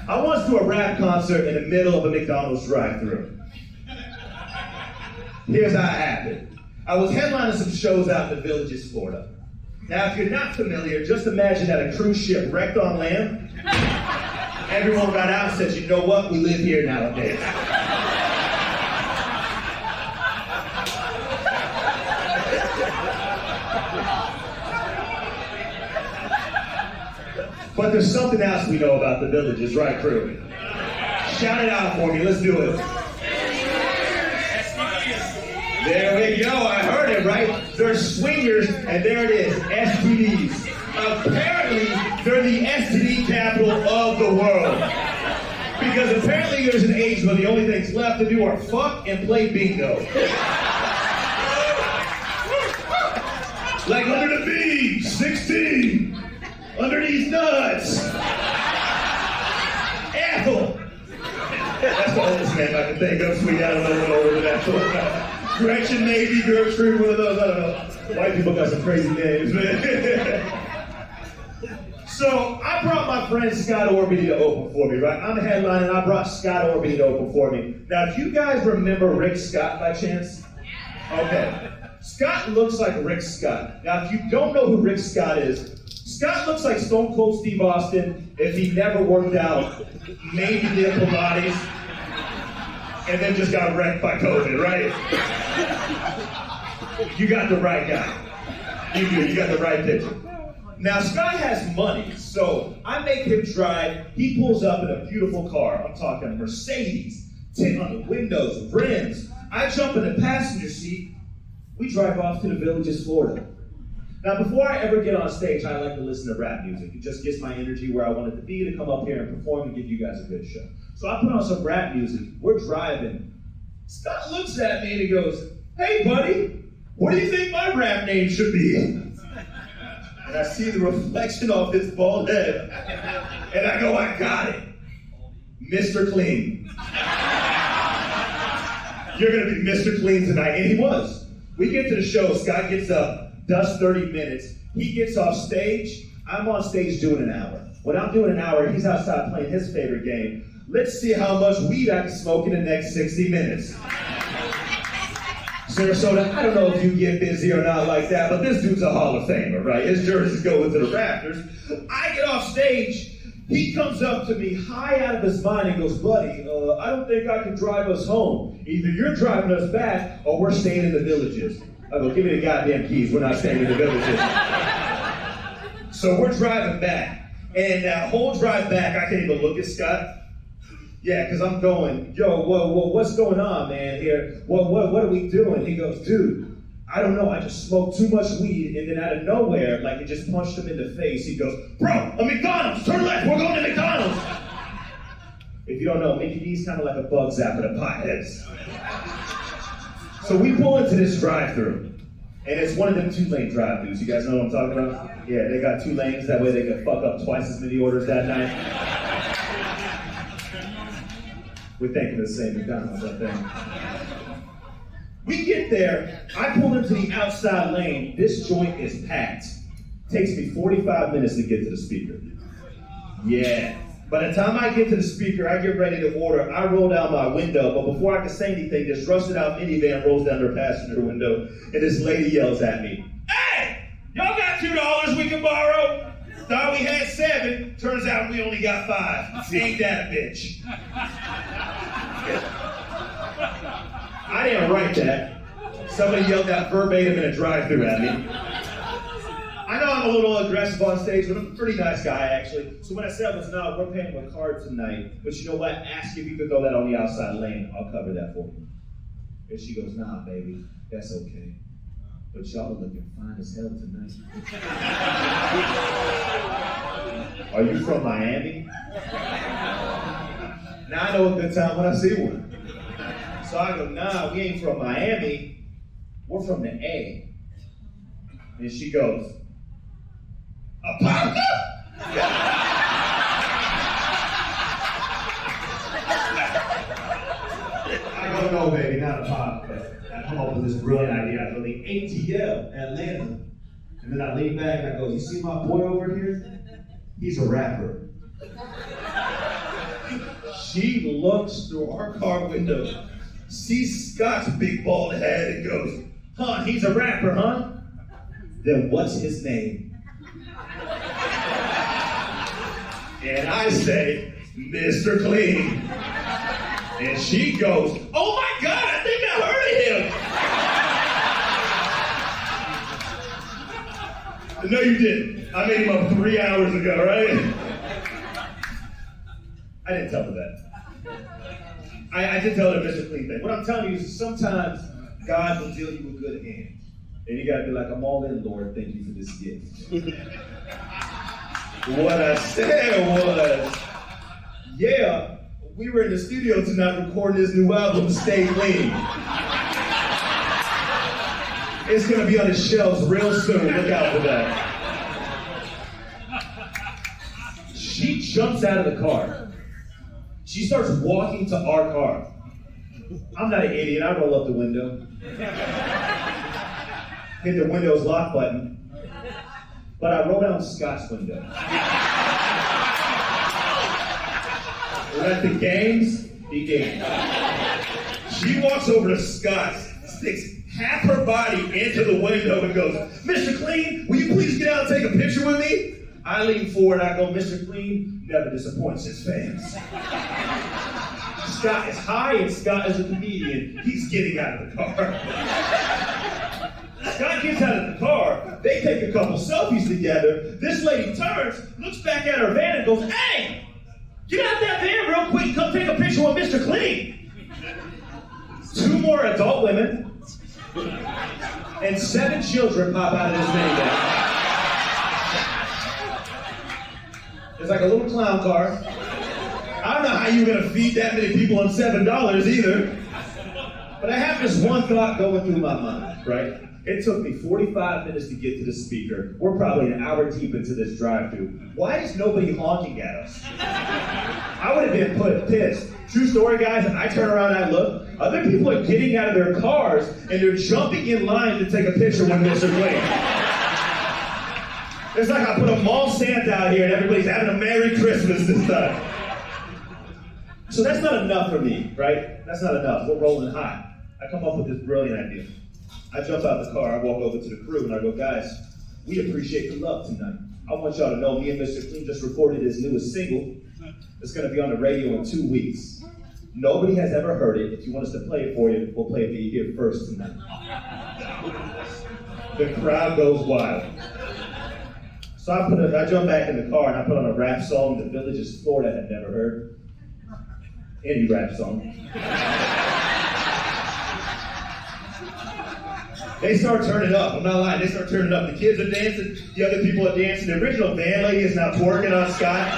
I once do a rap concert in the middle of a McDonald's drive-thru. Here's how it happened. I was headlining some shows out in the Villages, Florida. Now, if you're not familiar, just imagine that a cruise ship wrecked on land. Everyone got out and said, you know what, we live here nowadays. But there's something else we know about the Villages, right, crew? Shout it out for me, let's do it. There we go, I heard it, right? They're swingers, and there it is, STDs. Apparently, they're the STD capital of the world. Because apparently there's an age where the only things left to do are fuck and play bingo. Like under the V, 16. Under these nuts. Ethel. That's the oldest name I can think of, sweet. I don't know what older than that. Gretchen, maybe, Gertrude, one of those, I don't know. White people got some crazy names, man. So, I brought my friend Scott Orbity to open for me, right? I'm a headline and I brought Scott Orbity to open for me. Now, do you guys remember Rick Scott by chance? Okay. Scott looks like Rick Scott. Now, if you don't know who Rick Scott is, Scott looks like Stone Cold Steve Austin if he never worked out, maybe did Pilates, and then just got wrecked by COVID, right? You got the right guy. You do, you got the right picture. Now, Scott has money, so I make him drive. He pulls up in a beautiful car. I'm talking Mercedes, tint on the windows, rims. I jump in the passenger seat. We drive off to the Villages, Florida. Now, before I ever get on stage, I like to listen to rap music. It just gets my energy where I want it to be to come up here and perform and give you guys a good show. So I put on some rap music. We're driving. Scott looks at me and he goes, hey, buddy, what do you think my rap name should be? And I see the reflection of his bald head. And I go, I got it. Mr. Clean. You're going to be Mr. Clean tonight. And he was. We get to the show. Scott gets up. Does 30 minutes. He gets off stage. I'm on stage doing an hour. When I'm doing an hour, he's outside playing his favorite game. Let's see how much weed I can smoke in the next 60 minutes. Sarasota, I don't know if you get busy or not like that, but this dude's a Hall of Famer, right? His jersey's going to the rafters. I get off stage. He comes up to me high out of his mind and goes, buddy, I don't think I can drive us home. Either you're driving us back or we're staying in the Villages. I go, give me the goddamn keys, we're not staying in the Villages. So we're driving back. And that whole drive back, I can't even look at Scott. Yeah, because I'm going, yo, what's going on, man, here? What are we doing? He goes, dude, I don't know, I just smoked too much weed, and then out of nowhere, like it just punched him in the face. He goes, bro, a McDonald's, turn left, we're going to McDonald's. If you don't know, Mickey D's kind of like a bug zapper to potheads. So we pull into this drive-thru, and it's one of them 2-lane drive-thrus. You guys know what I'm talking about? Yeah, they got 2 lanes, that way they can fuck up twice as many orders that night. We're thinking the same McDonald's, I think. We get there, I pull into the outside lane, this joint is packed. Takes me 45 minutes to get to the speaker. Yeah. By the time I get to the speaker, I get ready to order, I roll down my window, but before I can say anything, this rusted out minivan rolls down their passenger window, and this lady yells at me, hey, y'all got $2 we can borrow? Thought we had 7, turns out we only got 5. Ain't that a bitch? I didn't write that. Somebody yelled that verbatim in a drive-thru at me. I know I'm a little aggressive on stage, but I'm a pretty nice guy, actually. So when I said, listen, no, we're paying with card tonight, but you know what? Ask if you could throw that on the outside lane. I'll cover that for you. And she goes, nah, baby, that's okay. But y'all are looking fine as hell tonight. Are you from Miami? Now I know a good time when I see one. So I go, nah, we ain't from Miami. We're from the A. And she goes, a papa? I go, no, baby, not a papa. I come up with this brilliant idea. I go, the ATL, Atlanta. And then I lean back and I go, you see my boy over here? He's a rapper. She looks through our car window, sees Scott's big bald head, and goes, huh, he's a rapper, huh? Then what's his name? And I say, Mr. Clean. And she goes, oh my God, I think I heard of him. No, you didn't. I made him up 3 hours ago, right? I didn't tell her that. I did tell her Mr. Clean thing. What I'm telling you is sometimes God will deal you with good hands. And you gotta be like, I'm all in, Lord, thank you for this gift. What I said was, yeah, we were in the studio tonight recording this new album, Stay Clean. It's gonna be on the shelves real soon, look out for that. She jumps out of the car. She starts walking to our car. I'm not an idiot, I roll up the window. Hit the Windows lock button, but I roll down Scott's window. Let the games begin. She walks over to Scott, sticks half her body into the window and goes, Mr. Clean, will you please get out and take a picture with me? I lean forward, I go, Mr. Clean never disappoints his fans. Scott is high and Scott is a comedian. He's getting out of the car. Scott gets out of the car, they take a couple selfies together. This lady turns, looks back at her van and goes, hey, get out that van real quick, come take a picture with Mr. Clean. 2 more adult women and 7 children pop out of this minivan. It's like a little clown car. I don't know how you're gonna feed that many people on $7 either. But I have this one thought going through my mind, right? It took me 45 minutes to get to the speaker. We're probably an hour deep into this drive-thru. Why is nobody honking at us? I would have been pissed. True story, guys, I turn around and I look. Other people are getting out of their cars and they're jumping in line to take a picture with Mr. Clean. It's like I put a mall Santa out here and everybody's having a Merry Christmas this time. So that's not enough for me, right? That's not enough. We're rolling hot. I come up with this brilliant idea. I jump out the car, I walk over to the crew, and I go, guys, we appreciate the love tonight. I want y'all to know me and Mr. Clean just recorded his newest single. It's going to be on the radio in 2 weeks. Nobody has ever heard it. If you want us to play it for you, we'll play it for you here first tonight. The crowd goes wild. So I jump back in the car and I put on a rap song the Villages of Florida had never heard. Any rap song. They start turning up. I'm not lying. They start turning up. The kids are dancing. The other people are dancing. The original van lady is now twerking on Scott.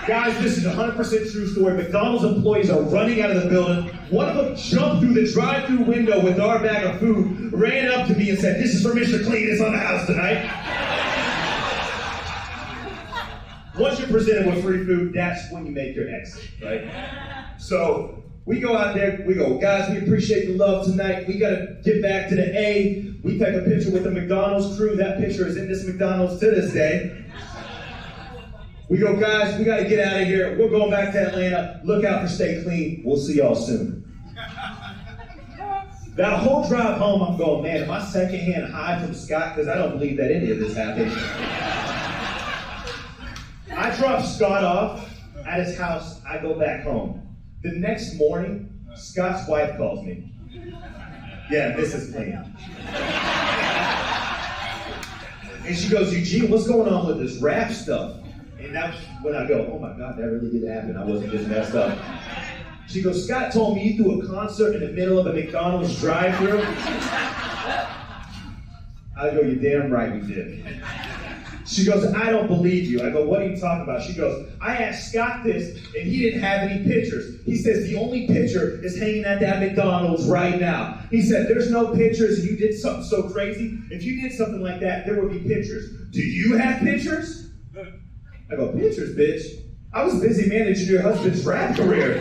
Guys, this is a 100% true story. McDonald's employees are running out of the building. One of them jumped through the drive-thru window with our bag of food, ran up to me and said, this is for Mr. Clean. It's on the house tonight. Once you're presented with free food, that's when you make your exit, right? So we go out there, we go, guys, we appreciate the love tonight. We got to get back to the A. We take a picture with the McDonald's crew. That picture is in this McDonald's to this day. We go, guys, we got to get out of here. We're going back to Atlanta. Look out for Stay Clean. We'll see y'all soon. That whole drive home, I'm going, man, am I secondhand high from Scott? Because I don't believe that any of this happened. I drop Scott off at his house. I go back home. The next morning, Scott's wife calls me. Yeah, Mrs. Clean. And she goes, Eugene, what's going on with this rap stuff? And that's when I go, oh my God, that really did happen. I wasn't just messed up. She goes, Scott told me you threw a concert in the middle of a McDonald's drive-thru. I go, you're damn right we did. She goes, I don't believe you. I go, what are you talking about? She goes, I asked Scott this, and he didn't have any pictures. He says, the only picture is hanging at that McDonald's right now. He said, there's no pictures, and you did something so crazy. If you did something like that, there would be pictures. Do you have pictures? I go, pictures, bitch? I was busy managing your husband's rap career.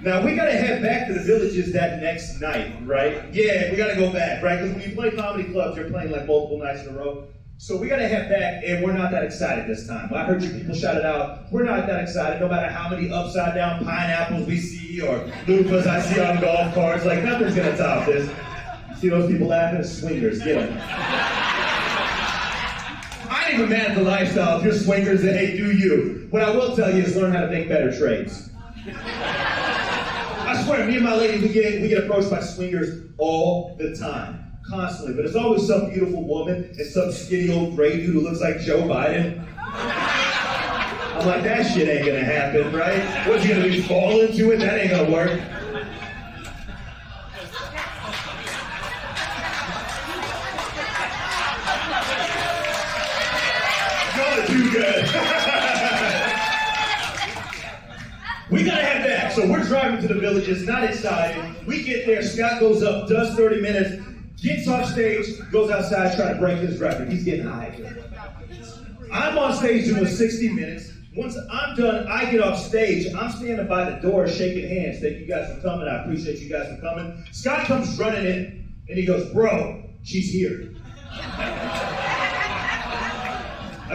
Now, we got to head back to the Villages that next night, right? Yeah, we got to go back, right? Because when you play comedy clubs, you're playing like multiple nights in a row. So we gotta head back, and we're not that excited this time. I heard you people shout it out. We're not that excited, no matter how many upside down pineapples we see or loofahs I see on golf carts. Like, nothing's gonna top this. See those people laughing? Swingers, get them. I ain't even mad at the lifestyle. If you're swingers, then hey, do you. What I will tell you is learn how to make better trades. I swear, me and my lady, we get approached by swingers all the time. Constantly, but it's always some beautiful woman and some skinny old gray dude who looks like Joe Biden. I'm like, that shit ain't gonna happen, right? What's he gonna do, fall into it? That ain't gonna work. Y'all are too good. We gotta head back, so we're driving to the Villages, not excited. We get there, Scott goes up, does 30 minutes, gets off stage, goes outside trying to break his record. He's getting high. I'm on stage doing 60 minutes. Once I'm done, I get off stage. I'm standing by the door shaking hands. Thank you guys for coming. I appreciate you guys for coming. Scott comes running in, and he goes, bro, she's here. I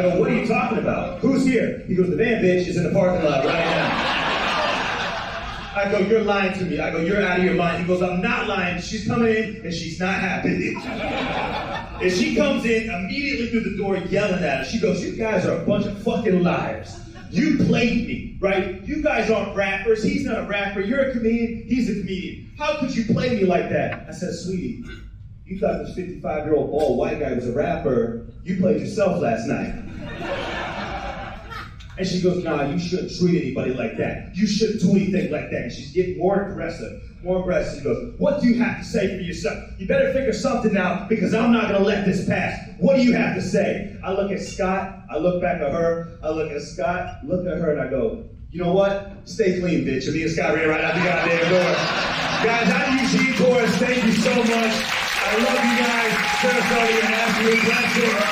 go, what are you talking about? Who's here? He goes, the van bitch is in the parking lot right now. I go, you're lying to me. I go, you're out of your mind. He goes, I'm not lying. She's coming in, and she's not happy. And she comes in immediately through the door yelling at us. She goes, you guys are a bunch of fucking liars. You played me, right? You guys aren't rappers. He's not a rapper. You're a comedian. He's a comedian. How could you play me like that? I said, sweetie, you thought this 55-year-old bald white guy was a rapper. You played yourself last night. And she goes, nah, you shouldn't treat anybody like that. You shouldn't do anything like that. And she's getting more aggressive. She goes, what do you have to say for yourself? You better figure something out because I'm not going to let this pass. What do you have to say? I look at Scott. I look back at her. I look at Scott, look at her, and I go, you know what? Stay clean, bitch. And me and Scott ran right out the goddamn door. Guys, I'm Eugene Torres. Thank you so much. I love you guys. Sarasota, you're an absolute blessing.